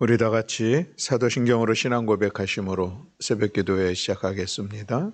우리 다 같이 사도신경으로 신앙 고백하심으로 새벽기도회 시작하겠습니다.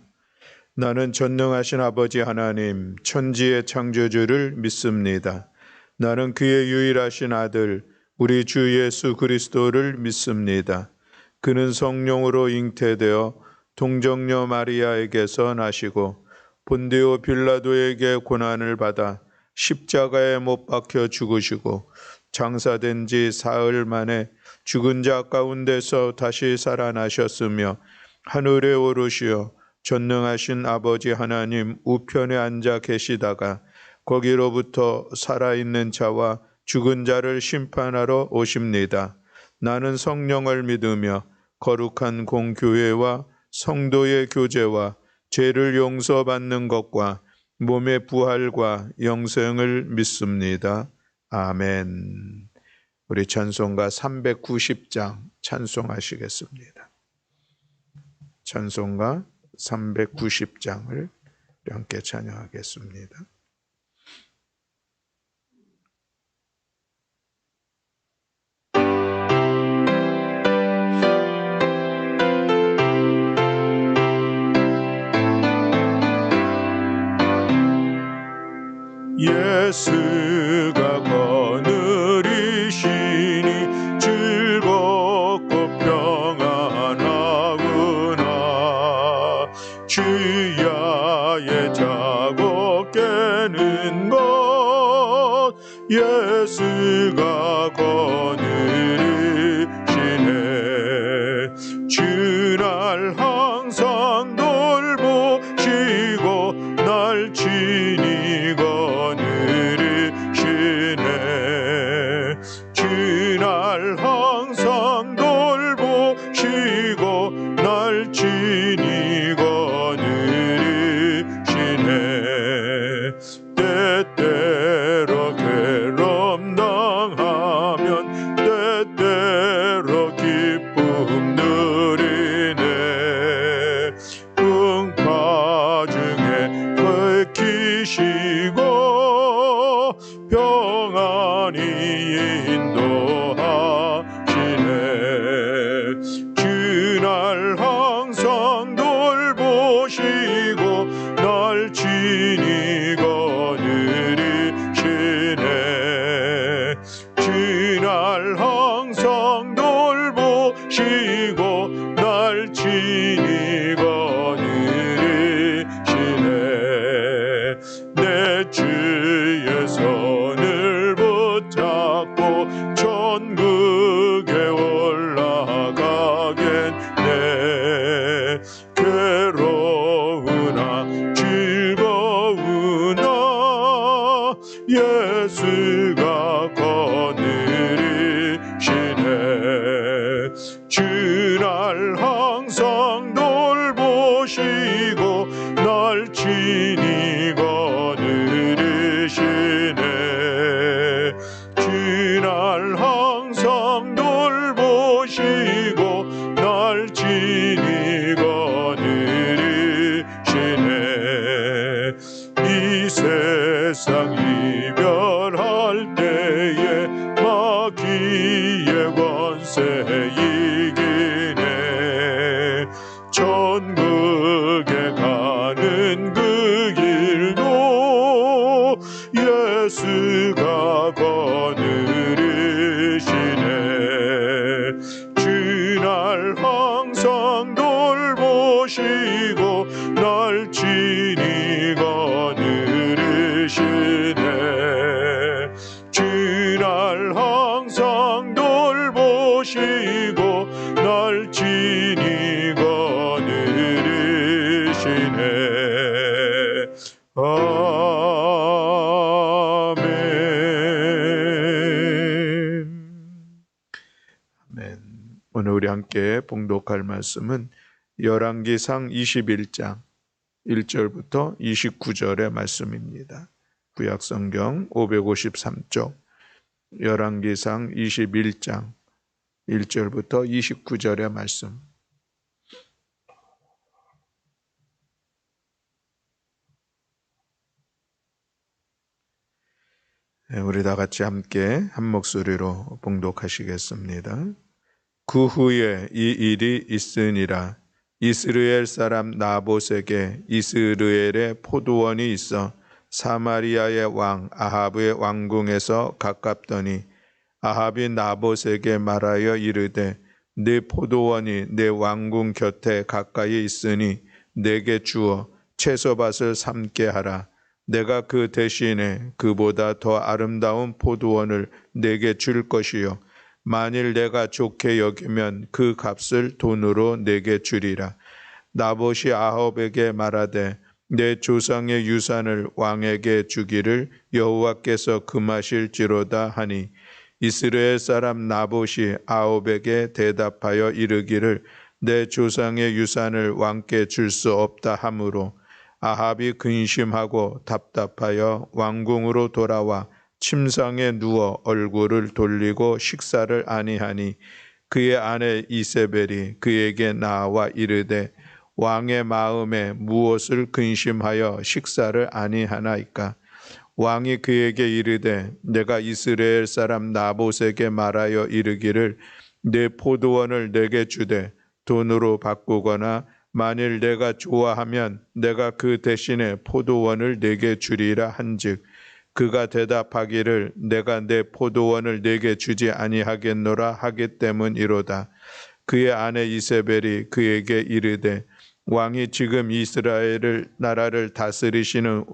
나는 전능하신 아버지 하나님 천지의 창조주를 믿습니다. 나는 그의 유일하신 아들 우리 주 예수 그리스도를 믿습니다. 그는 성령으로 잉태되어 동정녀 마리아에게서 나시고 본디오 빌라도에게 고난을 받아 십자가에 못 박혀 죽으시고 장사된 지 사흘 만에 죽은 자 가운데서 다시 살아나셨으며 하늘에 오르시어 전능하신 아버지 하나님 우편에 앉아 계시다가 거기로부터 살아있는 자와 죽은 자를 심판하러 오십니다. 나는 성령을 믿으며 거룩한 공교회와 성도의 교제와 죄를 용서받는 것과 몸의 부활과 영생을 믿습니다. 아멘. 우리 찬송가 390장 찬송하시겠습니다. 찬송가 390장을 함께 찬양하겠습니다. 예수가 거느리시니 즐겁고 평안하구나. 주야의 자고 깨는 것 예수가 거느리시네. 주날 항상 돌보시고 날 친히 거느리시네. 주날 항상 돌보시고 날 친히 거느리시네. 때때로 괴로움 당하면 때때로 기쁨 누리네. 풍파 중에 지키시고 평안히 인도하시네. 주날 항상 돌보시고 날 친히 거느리시네. 주날 항상 돌보시고 날 친히 거느리시네. 내 주의 손을 붙잡고 천국에 올라가겠네. 괴로우나 즐거우나 예수가 거느리시네. 주날 항상 돌보시고 날 친히 거느리시네. 주날 항상 돌보시고 날 친히 거느리시네. 이 세상 이별할 때에 마귀의 권세 이기네. 천국에 가는 그 길도 예수가 거느리시네. 주날 항상 돌보시고 날 친히 거느리시네. 주날 항상 돌보시고 날 친히 거느리시네. 아멘. 오늘 우리 함께 봉독할 말씀은 열왕기상 21장 1절부터 29절의 말씀입니다. 구약성경 553쪽 열왕기상 21장 1절부터 29절의 말씀. 우리 다 같이 함께 한 목소리로 봉독하시겠습니다. 그 후에 이 일이 있으니라. 이스라엘 사람 나봇에게 이스라엘의 포도원이 있어 사마리아의 왕 아합의 왕궁에서 가깝더니 아합이 나봇에게 말하여 이르되 내 포도원이 내 왕궁 곁에 가까이 있으니 내게 주어 채소밭을 삼게 하라. 내가 그 대신에 그보다 더 아름다운 포도원을 내게 줄 것이요 만일 내가 좋게 여기면 그 값을 돈으로 내게 주리라. 나봇이 아합에게 말하되 내 조상의 유산을 왕에게 주기를 여호와께서 금하실지로다 하니 이스라엘 사람 나봇이 아합에게 대답하여 이르기를 내 조상의 유산을 왕께 줄 수 없다 하므로 아합이 근심하고 답답하여 왕궁으로 돌아와 침상에 누워 얼굴을 돌리고 식사를 아니하니 그의 아내 이세벨이 그에게 나와 이르되 왕의 마음에 무엇을 근심하여 식사를 아니하나이까. 왕이 그에게 이르되 내가 이스라엘 사람 나봇에게 말하여 이르기를 내 포도원을 내게 주되 돈으로 바꾸거나 만일 내가 좋아하면 내가 그 대신에 포도원을 내게 주리라 한즉 그가 대답하기를 내가 내 포도원을 내게 주지 아니하겠노라 하기 때문이로다. 그의 아내 이세벨이 그에게 이르되 왕이 지금 이스라엘을 나라를 다스리시는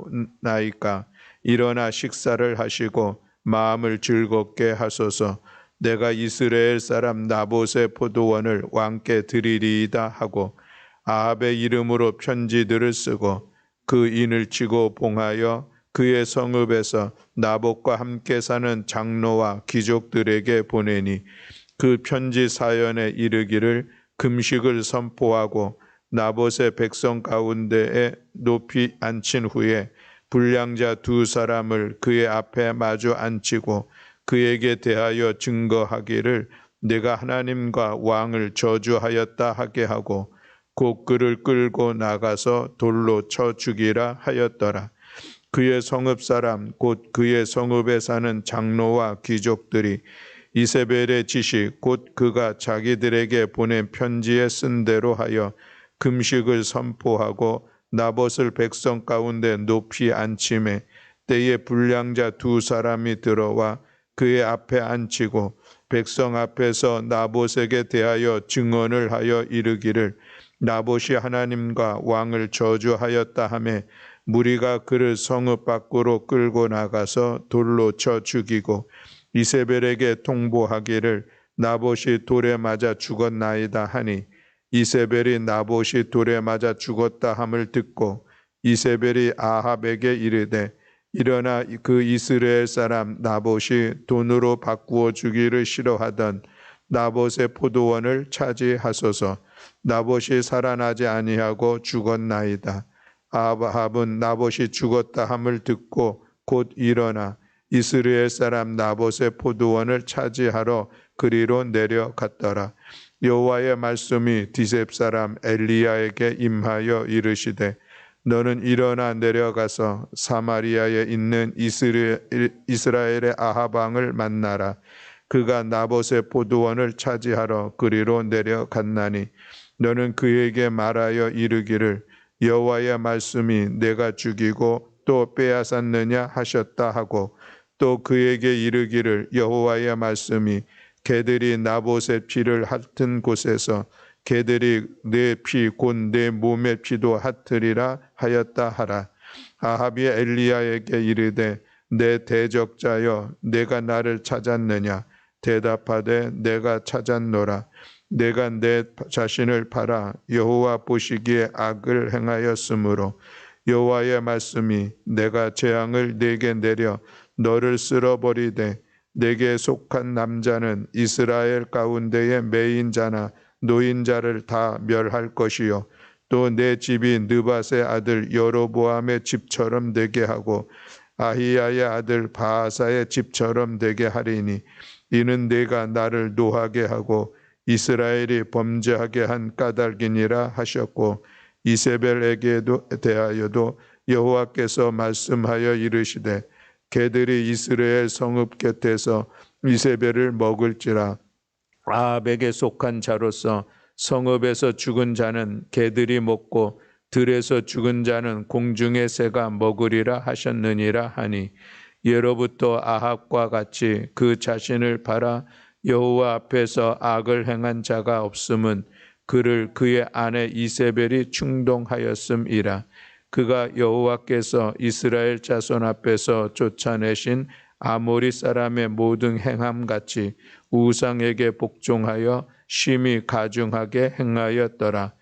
나이까 일어나 식사를 하시고 마음을 즐겁게 하소서. 내가 이스라엘 사람 나봇의 포도원을 왕께 드리리이다 하고 아합의 이름으로 편지들을 쓰고 그 인을 치고 봉하여 그의 성읍에서 나봇과 함께 사는 장로와 귀족들에게 보내니 그 편지 사연에 이르기를 금식을 선포하고 나봇의 백성 가운데에 높이 앉힌 후에 불량자 두 사람을 그의 앞에 마주 앉히고 그에게 대하여 증거하기를 내가 하나님과 왕을 저주하였다 하게 하고 곧 그를 끌고 나가서 돌로 쳐 죽이라 하였더라. 그의 성읍 사람 곧 그의 성읍에 사는 장로와 귀족들이 이세벨의 지시 곧 그가 자기들에게 보낸 편지에 쓴 대로 하여 금식을 선포하고 나봇을 백성 가운데 높이 앉히매 때에 불량자 두 사람이 들어와 그의 앞에 앉히고 백성 앞에서 나봇에게 대하여 증언을 하여 이르기를 나봇이 하나님과 왕을 저주하였다 하매 무리가 그를 성읍 밖으로 끌고 나가서 돌로 쳐 죽이고 이세벨에게 통보하기를 나봇이 돌에 맞아 죽었나이다 하니 이세벨이 나봇이 돌에 맞아 죽었다 함을 듣고 이세벨이 아합에게 이르되 일어나 그 이스라엘 사람 나봇이 돈으로 바꾸어 주기를 싫어하던 나봇의 포도원을 차지하소서. 나봇이 살아나지 아니하고 죽었나이다. 아합은 나봇이 죽었다 함을 듣고 곧 일어나 이스라엘 사람 나봇의 포도원을 차지하러 그리로 내려갔더라. 여호와의 말씀이 디셉 사람 엘리야에게 임하여 이르시되 너는 일어나 내려가서 사마리아에 있는 이스라엘의 아합 왕을 만나라. 그가 나봇의 포도원을 차지하러 그리로 내려갔나니 너는 그에게 말하여 이르기를 여호와의 말씀이 내가 죽이고 또 빼앗았느냐 하셨다 하고 또 그에게 이르기를 여호와의 말씀이 개들이 나봇의 피를 핥은 곳에서 개들이 내 피 곧 내 몸의 피도 핥으리라 하였다 하라. 아합이 엘리야에게 이르되 내 대적자여 내가 나를 찾았느냐 대답하되 내가 찾았노라. 내가 내 자신을 팔아 여호와 보시기에 악을 행하였으므로 여호와의 말씀이 내가 재앙을 내게 내려 너를 쓸어버리되 내게 속한 남자는 이스라엘 가운데의 매인자나 노인자를 다 멸할 것이요 또 내 집이 느밧의 아들 여로보암의 집처럼 되게 하고 아히야의 아들 바하사의 집처럼 되게 하리니 이는 내가 나를 노하게 하고 이스라엘이 범죄하게 한 까닭이니라 하셨고 이세벨에게도 대하여도 여호와께서 말씀하여 이르시되 개들이 이스라엘 성읍 곁에서 이세벨을 먹을지라 아합에게 속한 자로서 성읍에서 죽은 자는 개들이 먹고 들에서 죽은 자는 공중의 새가 먹으리라 하셨느니라 하니, 예로부터 아합과 같이 그 자신을 팔아 여호와 앞에서 악을 행한 자가 없음은 그를 그의 아내 이세벨이 충동하였음이라. 그가 여호와께서 이스라엘 자손 앞에서 쫓아내신 아모리 사람의 모든 행함같이 우상에게 복종하여 심히 가증하게 행하였더라.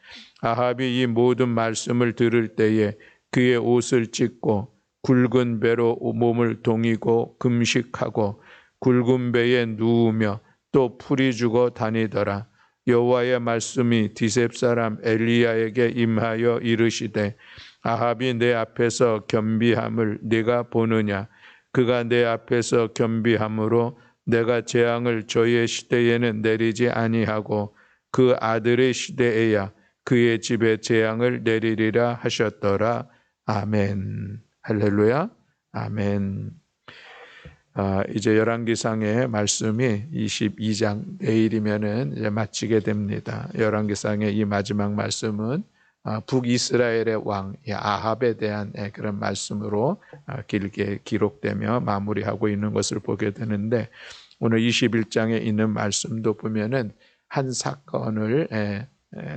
아합이 이 모든 말씀을 들을 때에 그의 옷을 찢고 굵은 배로 몸을 동이고 금식하고 굵은 배에 누우며 또 풀이 죽어 다니더라. 여호와의 말씀이 디셉 사람 엘리야에게 임하여 이르시되, 아합이 내 앞에서 겸비함을 네가 보느냐? 그가 내 앞에서 겸비함으로 내가 재앙을 저의 시대에는 내리지 아니하고 그 아들의 시대에야 그의 집에 재앙을 내리리라 하셨더라. 아멘. 할렐루야. 아멘. 이제 열왕기상의 말씀이 22장 내일이면은 이제 마치게 됩니다. 열왕기상의 이 마지막 말씀은 북이스라엘의 왕 아합에 대한 그런 말씀으로 길게 기록되며 마무리하고 있는 것을 보게 되는데, 오늘 21장에 있는 말씀도 보면은 한 사건을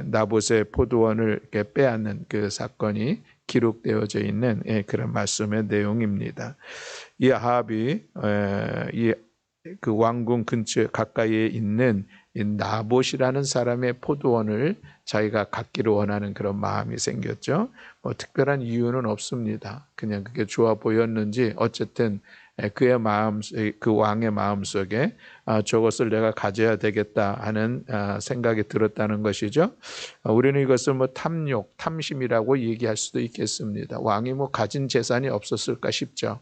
나봇의 포도원을 이렇게 빼앗는 그 사건이 기록되어져 있는 그런 말씀의 내용입니다. 이 아합이 그 왕궁 근처 가까이에 있는 이 나봇이라는 사람의 포도원을 자기가 갖기를 원하는 그런 마음이 생겼죠. 특별한 이유는 없습니다. 그냥 그게 좋아 보였는지 어쨌든 그의 마음, 그 왕의 마음 속에 저것을 내가 가져야 되겠다 하는 생각이 들었다는 것이죠. 우리는 이것을 탐욕, 탐심이라고 얘기할 수도 있겠습니다. 왕이 가진 재산이 없었을까 싶죠.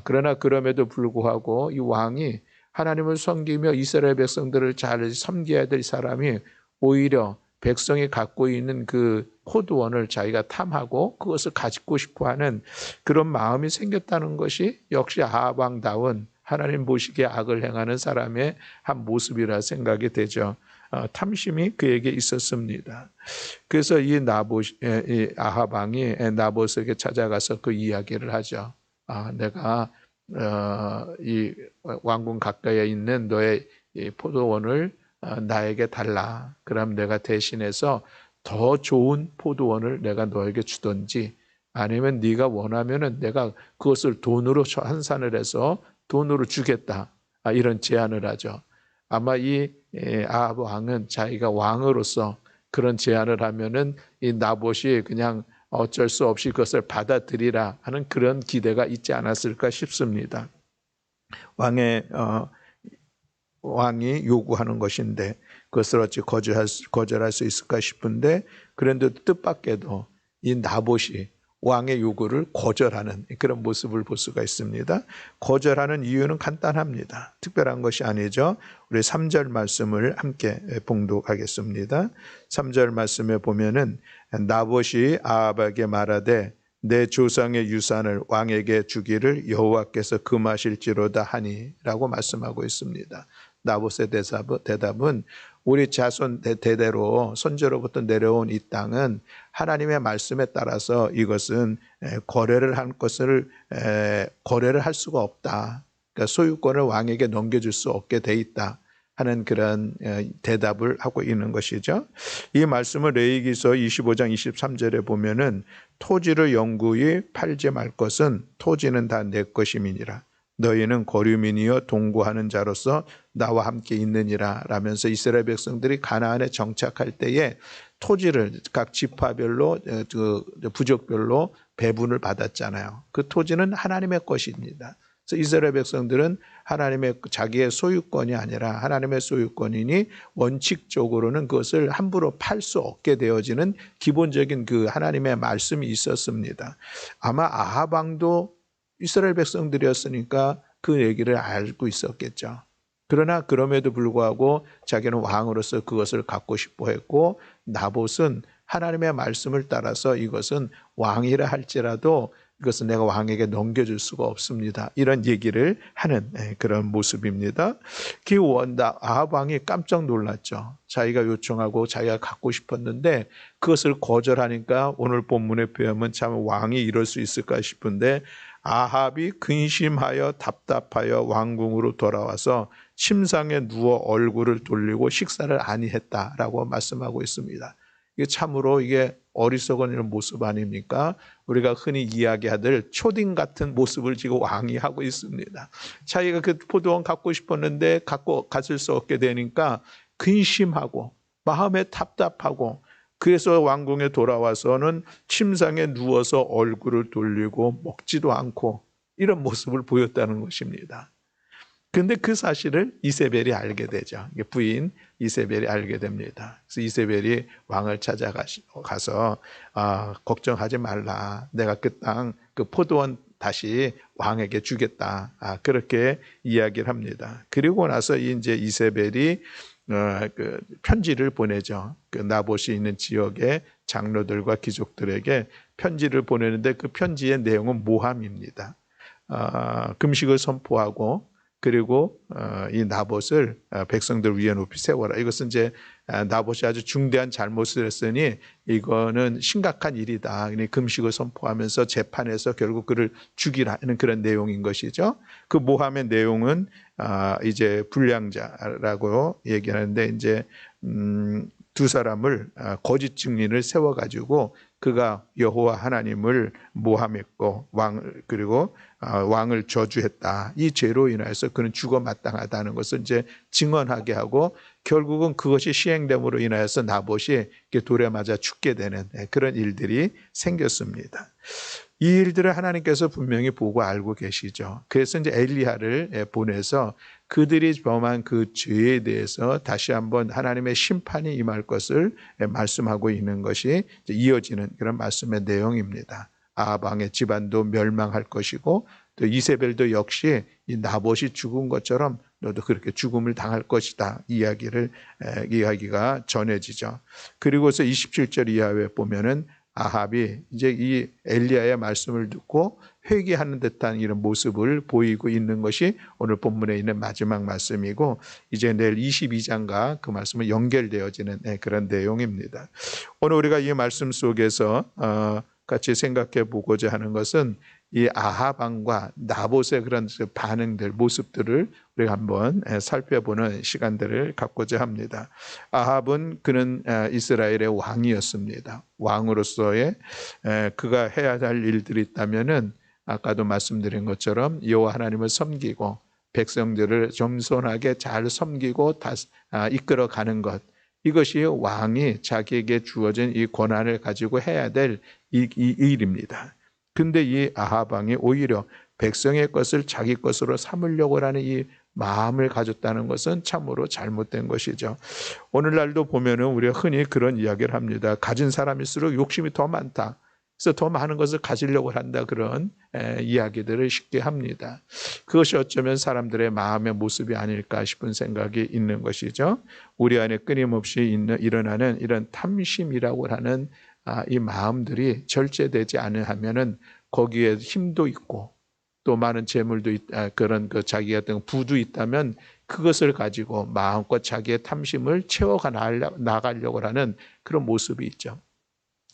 그러나 그럼에도 불구하고 이 왕이 하나님을 섬기며 이스라엘 백성들을 잘 섬겨야 될 사람이 오히려 백성이 갖고 있는 그 포도원을 자기가 탐하고 그것을 가지고 싶어하는 그런 마음이 생겼다는 것이 역시 아합 왕다운 하나님 보시기에 악을 행하는 사람의 한 모습이라 생각이 되죠. 탐심이 그에게 있었습니다. 그래서 이 아합 왕이 나봇에게 찾아가서 그 이야기를 하죠. 내가 이 왕궁 가까이에 있는 너의 이 포도원을 나에게 달라. 그럼 내가 대신해서 더 좋은 포도원을 내가 너에게 주든지, 아니면 네가 원하면은 내가 그것을 돈으로 환산을 해서 돈으로 주겠다. 이런 제안을 하죠. 아마 이 아합 왕은 자기가 왕으로서 그런 제안을 하면은 이 나봇이 그냥 어쩔 수 없이 그것을 받아들이라 하는 그런 기대가 있지 않았을까 싶습니다. 왕이 요구하는 것인데 그것을 어찌 거절할 수 있을까 싶은데, 그런데 뜻밖에도 이 나봇이 왕의 요구를 거절하는 그런 모습을 볼 수가 있습니다. 거절하는 이유는 간단합니다. 특별한 것이 아니죠. 우리 3절 말씀을 함께 봉독하겠습니다. 3절 말씀에 보면은 나봇이 아합에게 말하되 내 조상의 유산을 왕에게 주기를 여호와께서 금하실지로다 하니라고 말씀하고 있습니다. 나봇의 대답은 우리 자손 대대로 선조로부터 내려온 이 땅은 하나님의 말씀에 따라서 이것은 거래를 할 수가 없다. 그러니까 소유권을 왕에게 넘겨줄 수 없게 돼 있다 하는 그런 대답을 하고 있는 것이죠. 이 말씀을 레위기서 25장 23절에 보면은 토지를 영구히 팔지 말 것은 토지는 다 내 것임이니라. 너희는 거류민이여 동거하는 자로서 나와 함께 있느니라 라면서 이스라엘 백성들이 가나안에 정착할 때에 토지를 각 지파별로 부족별로 배분을 받았잖아요. 그 토지는 하나님의 것입니다. 그래서 이스라엘 백성들은 하나님의 자기의 소유권이 아니라 하나님의 소유권이니 원칙적으로는 그것을 함부로 팔 수 없게 되어지는 기본적인 그 하나님의 말씀이 있었습니다. 아마 아합 왕도 이스라엘 백성들이었으니까 그 얘기를 알고 있었겠죠. 그러나 그럼에도 불구하고 자기는 왕으로서 그것을 갖고 싶어 했고, 나봇은 하나님의 말씀을 따라서 이것은 왕이라 할지라도 이것은 내가 왕에게 넘겨줄 수가 없습니다. 이런 얘기를 하는 그런 모습입니다. 아합 왕이 깜짝 놀랐죠. 자기가 요청하고 자기가 갖고 싶었는데 그것을 거절하니까 오늘 본문의 표현은 참 왕이 이럴 수 있을까 싶은데 아합이 근심하여 답답하여 왕궁으로 돌아와서 침상에 누워 얼굴을 돌리고 식사를 아니했다라고 말씀하고 있습니다. 이게 참으로 이게 어리석은 이런 모습 아닙니까? 우리가 흔히 이야기하들 초딩 같은 모습을 지금 왕이 하고 있습니다. 자기가 그 포도원 갖고 싶었는데 갖고 갔을 수 없게 되니까 근심하고 마음에 답답하고 그래서 왕궁에 돌아와서는 침상에 누워서 얼굴을 돌리고 먹지도 않고 이런 모습을 보였다는 것입니다. 그런데 그 사실을 이세벨이 알게 되죠. 부인 이세벨이 알게 됩니다. 그래서 이세벨이 왕을 찾아가서 걱정하지 말라. 내가 그 땅, 그 포도원 다시 왕에게 주겠다. 그렇게 이야기를 합니다. 그리고 나서 이제 이세벨이 그 편지를 보내죠. 그 나봇이 있는 지역의 장로들과 귀족들에게 편지를 보내는데 그 편지의 내용은 모함입니다. 금식을 선포하고 그리고 이 나봇을 백성들 위에 높이 세워라. 이것은 이제 나봇이 아주 중대한 잘못을 했으니 이거는 심각한 일이다. 금식을 선포하면서 재판에서 결국 그를 죽이라는 그런 내용인 것이죠. 그 모함의 내용은 이제 불량자라고 얘기하는데 이제 두 사람을 거짓 증인을 세워가지고 그가 여호와 하나님을 모함했고 그리고 왕을 저주했다. 이 죄로 인해서 그는 죽어 마땅하다는 것을 이제 증언하게 하고 결국은 그것이 시행됨으로 인하여서 나봇이 돌에 맞아 죽게 되는 그런 일들이 생겼습니다. 이 일들을 하나님께서 분명히 보고 알고 계시죠. 그래서 이제 엘리야를 보내서 그들이 범한 그 죄에 대해서 다시 한번 하나님의 심판이 임할 것을 말씀하고 있는 것이 이어지는 그런 말씀의 내용입니다. 아합 왕의 집안도 멸망할 것이고 또 이세벨도 역시 이 나봇이 죽은 것처럼 너도 그렇게 죽음을 당할 것이다. 이야기가 전해지죠. 그리고서 27절 이하에 보면은 아합이 이제 이 엘리야의 말씀을 듣고 회개하는 듯한 이런 모습을 보이고 있는 것이 오늘 본문에 있는 마지막 말씀이고 이제 내일 22장과 그 말씀은 연결되어지는 그런 내용입니다. 오늘 우리가 이 말씀 속에서 같이 생각해 보고자 하는 것은 이 아합 왕과 나봇의 그런 반응들, 모습들을 우리가 한번 살펴보는 시간들을 갖고자 합니다. 아합은 그는 이스라엘의 왕이었습니다. 왕으로서의 그가 해야 할 일들이 있다면은 아까도 말씀드린 것처럼 여호와 하나님을 섬기고 백성들을 겸손하게 잘 섬기고 이끌어가는 것. 이것이 왕이 자기에게 주어진 이 권한을 가지고 해야 될 이 일입니다. 근데 이 아합 왕이 오히려 백성의 것을 자기 것으로 삼으려고 하는 이 마음을 가졌다는 것은 참으로 잘못된 것이죠. 오늘날도 보면은 우리가 흔히 그런 이야기를 합니다. 가진 사람일수록 욕심이 더 많다. 그래서 더 많은 것을 가지려고 한다. 그런 이야기들을 쉽게 합니다. 그것이 어쩌면 사람들의 마음의 모습이 아닐까 싶은 생각이 있는 것이죠. 우리 안에 끊임없이 일어나는 이런 탐심이라고 하는 이 마음들이 절제되지 않으면은 거기에 힘도 있고 또 많은 재물도 그런 자기가 어떤 부도 있다면 그것을 가지고 마음껏 자기의 탐심을 채워가 나가려고 하는 그런 모습이 있죠.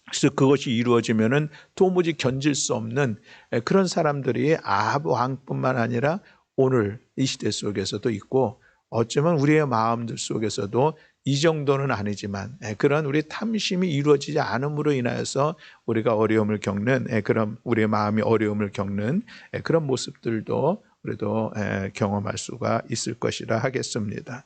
그래서 그것이 이루어지면은 도무지 견딜 수 없는 그런 사람들이 아합 왕뿐만 아니라 오늘 이 시대 속에서도 있고 어쩌면 우리의 마음들 속에서도 이 정도는 아니지만 그런 우리 탐심이 이루어지지 않음으로 인하여서 우리가 어려움을 겪는 그런 우리의 마음이 어려움을 겪는 그런 모습들도 우리도 경험할 수가 있을 것이라 하겠습니다.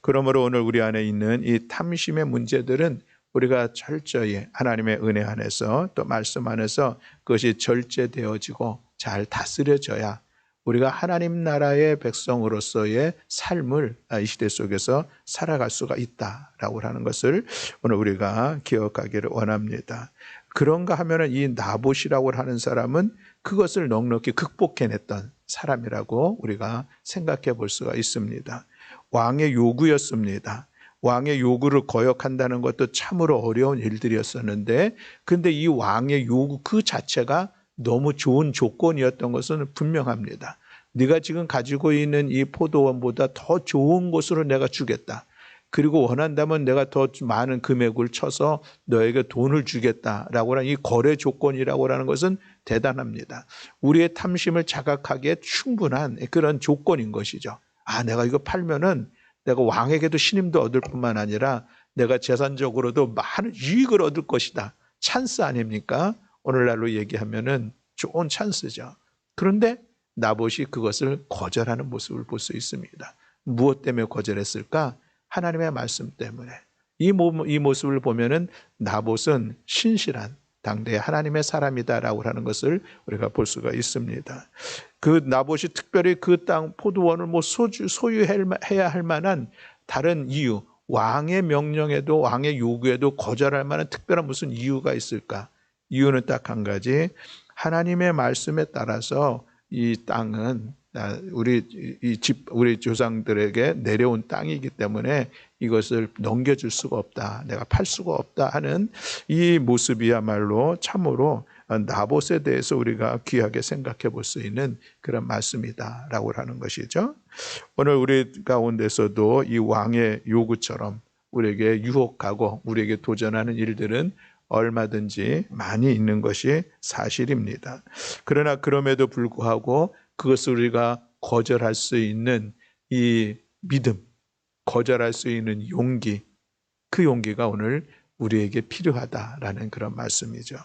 그러므로 오늘 우리 안에 있는 이 탐심의 문제들은 우리가 철저히 하나님의 은혜 안에서 또 말씀 안에서 그것이 절제되어지고 잘 다스려져야 우리가 하나님 나라의 백성으로서의 삶을 이 시대 속에서 살아갈 수가 있다라고 하는 것을 오늘 우리가 기억하기를 원합니다. 그런가 하면은 이 나봇이라고 하는 사람은 그것을 넉넉히 극복해냈던 사람이라고 우리가 생각해 볼 수가 있습니다. 왕의 요구였습니다. 왕의 요구를 거역한다는 것도 참으로 어려운 일들이었었는데 근데 이 왕의 요구 그 자체가 너무 좋은 조건이었던 것은 분명합니다. 네가 지금 가지고 있는 이 포도원보다 더 좋은 곳으로 내가 주겠다. 그리고 원한다면 내가 더 많은 금액을 쳐서 너에게 돈을 주겠다라고 하는 이 거래 조건이라고 하는 것은 대단합니다. 우리의 탐심을 자각하기에 충분한 그런 조건인 것이죠. 아, 내가 이거 팔면은 내가 왕에게도 신임도 얻을 뿐만 아니라 내가 재산적으로도 많은 이익을 얻을 것이다. 찬스 아닙니까? 오늘날로 얘기하면은 좋은 찬스죠. 그런데 나봇이 그것을 거절하는 모습을 볼 수 있습니다. 무엇 때문에 거절했을까? 하나님의 말씀 때문에. 이 모습을 보면은 나봇은 신실한 당대의 하나님의 사람이다라고 하는 것을 우리가 볼 수가 있습니다. 그 나봇이 특별히 그 땅 포도원을 소유해야 할 만한 다른 이유, 왕의 명령에도 왕의 요구에도 거절할 만한 특별한 무슨 이유가 있을까? 이유는 딱 한 가지. 하나님의 말씀에 따라서 이 땅은 우리 조상들에게 내려온 땅이기 때문에 이것을 넘겨줄 수가 없다. 내가 팔 수가 없다 하는 이 모습이야말로 참으로 나봇에 대해서 우리가 귀하게 생각해 볼 수 있는 그런 말씀이다라고 하는 것이죠. 오늘 우리 가운데서도 이 왕의 요구처럼 우리에게 유혹하고 우리에게 도전하는 일들은 얼마든지 많이 있는 것이 사실입니다. 그러나 그럼에도 불구하고 그것을 우리가 거절할 수 있는 이 믿음, 거절할 수 있는 용기, 그 용기가 오늘 우리에게 필요하다라는 그런 말씀이죠.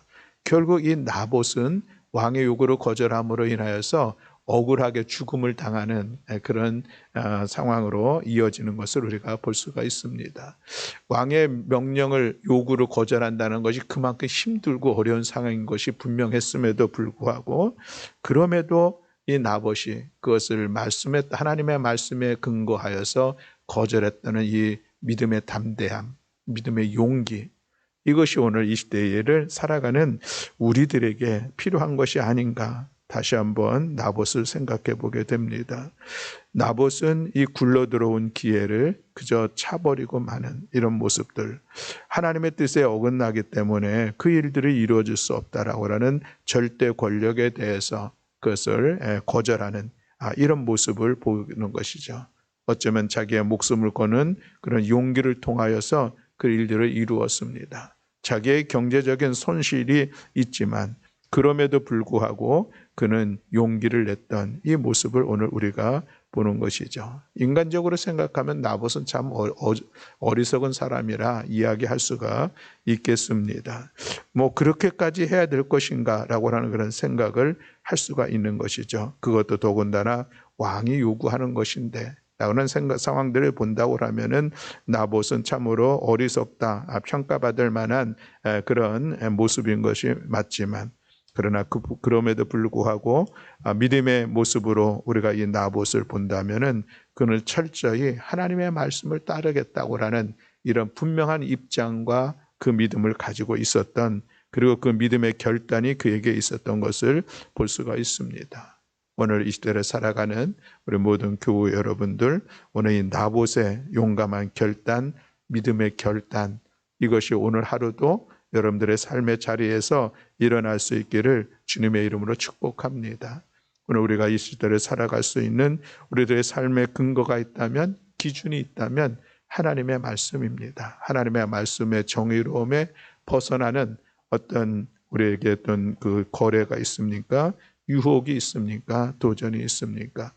결국 이 나봇은 왕의 요구를 거절함으로 인하여서 억울하게 죽음을 당하는 그런 상황으로 이어지는 것을 우리가 볼 수가 있습니다. 왕의 명령을 요구를 거절한다는 것이 그만큼 힘들고 어려운 상황인 것이 분명했음에도 불구하고 그럼에도 이 나봇이 그것을 하나님의 말씀에 근거하여서 거절했다는 이 믿음의 담대함, 믿음의 용기, 이것이 오늘 이 시대를 살아가는 우리들에게 필요한 것이 아닌가 다시 한번 나봇을 생각해 보게 됩니다. 나봇은 이 굴러들어온 기회를 그저 차버리고 마는 이런 모습들, 하나님의 뜻에 어긋나기 때문에 그 일들이 이루어질 수 없다라고 하는 절대 권력에 대해서 그것을 거절하는 이런 모습을 보이는 것이죠. 어쩌면 자기의 목숨을 거는 그런 용기를 통하여서 그 일들을 이루었습니다. 자기의 경제적인 손실이 있지만 그럼에도 불구하고 그는 용기를 냈던 이 모습을 오늘 우리가 보는 것이죠. 인간적으로 생각하면 나봇은 참 어리석은 사람이라 이야기할 수가 있겠습니다. 뭐 그렇게까지 해야 될 것인가 라고 하는 그런 생각을 할 수가 있는 것이죠. 그것도 더군다나 왕이 요구하는 것인데 라는 상황들을 본다고 하면은 나봇은 참으로 어리석다, 평가받을 만한 그런 모습인 것이 맞지만 그러나 그럼에도 불구하고 믿음의 모습으로 우리가 이 나봇을 본다면은 그는 철저히 하나님의 말씀을 따르겠다고 하는 이런 분명한 입장과 그 믿음을 가지고 있었던, 그리고 그 믿음의 결단이 그에게 있었던 것을 볼 수가 있습니다. 오늘 이 시대를 살아가는 우리 모든 교우 여러분들, 오늘 이 나봇의 용감한 결단, 믿음의 결단, 이것이 오늘 하루도 여러분들의 삶의 자리에서 일어날 수 있기를 주님의 이름으로 축복합니다. 오늘 우리가 이 시대를 살아갈 수 있는 우리들의 삶의 근거가 있다면, 기준이 있다면 하나님의 말씀입니다. 하나님의 말씀의 정의로움에 벗어나는 어떤 우리에게 어떤 그 거래가 있습니까? 유혹이 있습니까? 도전이 있습니까?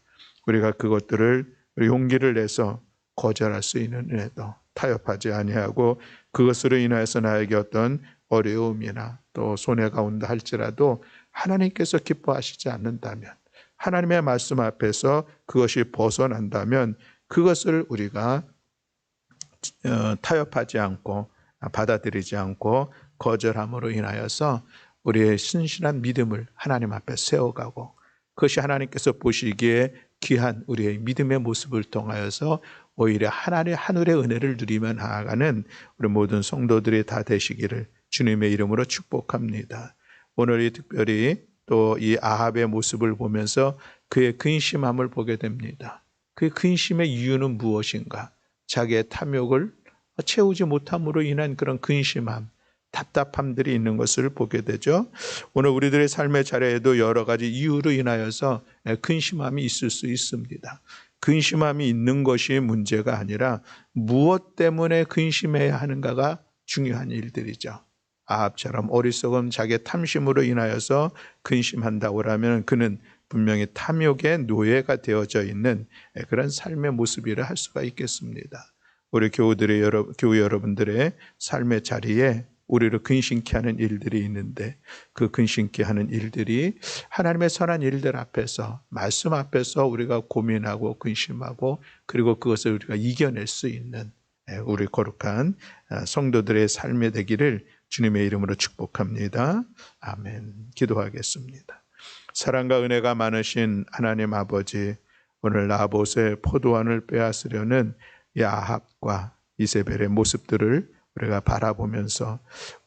우리가 그것들을 용기를 내서 거절할 수 있는 은혜도 타협하지 아니하고 그것으로 인하여서 나에게 어떤 어려움이나 또 손해가 온다 할지라도 하나님께서 기뻐하시지 않는다면, 하나님의 말씀 앞에서 그것이 벗어난다면 그것을 우리가 타협하지 않고 받아들이지 않고 거절함으로 인하여서 우리의 신실한 믿음을 하나님 앞에 세워가고 그것이 하나님께서 보시기에 귀한 우리의 믿음의 모습을 통하여서 오히려 하늘의 은혜를 누리며 나아가는 우리 모든 성도들이 다 되시기를 주님의 이름으로 축복합니다. 오늘 특별히 또 이 아합의 모습을 보면서 그의 근심함을 보게 됩니다. 그의 근심의 이유는 무엇인가? 자기의 탐욕을 채우지 못함으로 인한 그런 근심함, 답답함들이 있는 것을 보게 되죠. 오늘 우리들의 삶의 자리에도 여러 가지 이유로 인하여서 근심함이 있을 수 있습니다. 근심함이 있는 것이 문제가 아니라 무엇 때문에 근심해야 하는가가 중요한 일들이죠. 아합처럼 어리석은 자기의 탐심으로 인하여서 근심한다고 하면 그는 분명히 탐욕의 노예가 되어져 있는 그런 삶의 모습이라 할 수가 있겠습니다. 우리 교우 여러분들의 삶의 자리에 우리를 근심케 하는 일들이 있는데 그 근심케 하는 일들이 하나님의 선한 일들 앞에서 말씀 앞에서 우리가 고민하고 근심하고 그리고 그것을 우리가 이겨낼 수 있는 우리 거룩한 성도들의 삶이 되기를 주님의 이름으로 축복합니다. 아멘. 기도하겠습니다. 사랑과 은혜가 많으신 하나님 아버지, 오늘 나봇의 포도원을 빼앗으려는 아합과 이세벨의 모습들을 우리가 바라보면서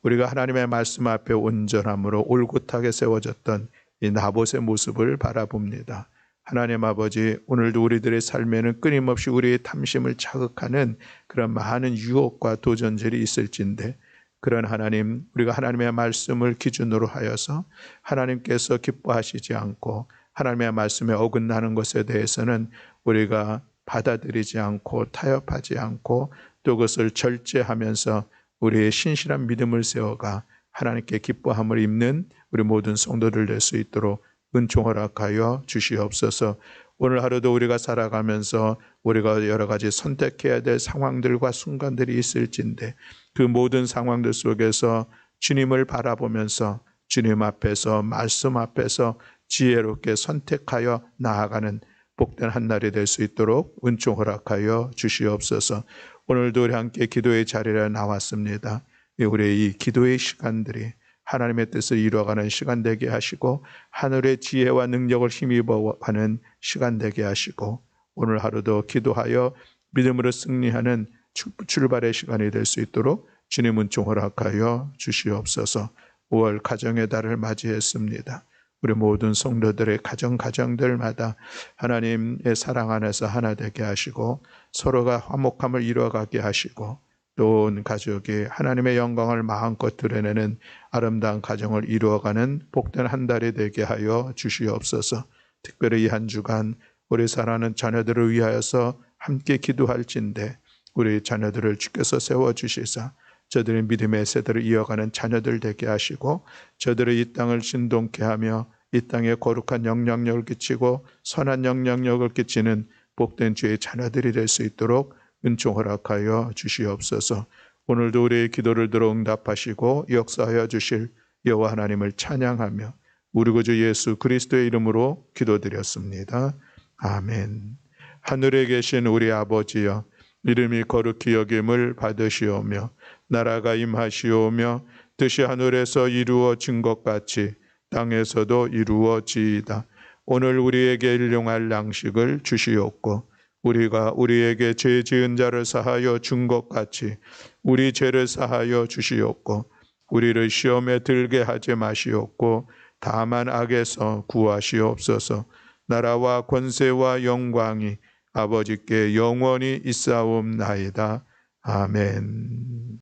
우리가 하나님의 말씀 앞에 온전함으로 올곧하게 세워졌던 이 나봇의 모습을 바라봅니다. 하나님 아버지, 오늘도 우리들의 삶에는 끊임없이 우리의 탐심을 자극하는 그런 많은 유혹과 도전들이 있을진데 그런 하나님, 우리가 하나님의 말씀을 기준으로 하여서 하나님께서 기뻐하시지 않고 하나님의 말씀에 어긋나는 것에 대해서는 우리가 받아들이지 않고 타협하지 않고 또 그것을 절제하면서 우리의 신실한 믿음을 세워가 하나님께 기뻐함을 입는 우리 모든 성도들 될 수 있도록 은총 허락하여 주시옵소서. 오늘 하루도 우리가 살아가면서 우리가 여러 가지 선택해야 될 상황들과 순간들이 있을진데 그 모든 상황들 속에서 주님을 바라보면서 주님 앞에서 말씀 앞에서 지혜롭게 선택하여 나아가는 복된 한 날이 될 수 있도록 은총 허락하여 주시옵소서. 오늘도 우리 함께 기도의 자리에 나왔습니다. 우리의 이 기도의 시간들이 하나님의 뜻을 이루어가는 시간 되게 하시고 하늘의 지혜와 능력을 힘입어가는 시간 되게 하시고 오늘 하루도 기도하여 믿음으로 승리하는 출발의 시간이 될 수 있도록 주님 은총 허락하여 주시옵소서. 5월 가정의 달을 맞이했습니다. 우리 모든 성도들의 가정들마다 하나님의 사랑 안에서 하나 되게 하시고 서로가 화목함을 이루어가게 하시고 또 온 가족이 하나님의 영광을 마음껏 드러내는 아름다운 가정을 이루어가는 복된 한 달이 되게 하여 주시옵소서. 특별히 이 한 주간 우리 사랑하는 자녀들을 위하여서 함께 기도할진데 우리 자녀들을 주께서 세워주시사 저들의 믿음의 세대를 이어가는 자녀들 되게 하시고 저들의 이 땅을 진동케 하며 이 땅에 거룩한 영향력을 끼치고 선한 영향력을 끼치는 복된 주의 자녀들이 될 수 있도록 은총 허락하여 주시옵소서. 오늘도 우리의 기도를 들어 응답하시고 역사하여 주실 여호와 하나님을 찬양하며 우리 구주 예수 그리스도의 이름으로 기도드렸습니다. 아멘. 하늘에 계신 우리 아버지여, 이름이 거룩히 여김을 받으시오며 나라가 임하시오며 뜻이 하늘에서 이루어진 것 같이 땅에서도 이루어지이다. 오늘 우리에게 일용할 양식을 주시옵고 우리가 우리에게 죄 지은 자를 사하여 준 것 같이 우리 죄를 사하여 주시옵고 우리를 시험에 들게 하지 마시옵고 다만 악에서 구하시옵소서. 나라와 권세와 영광이 아버지께 영원히 있사옵나이다. 아멘.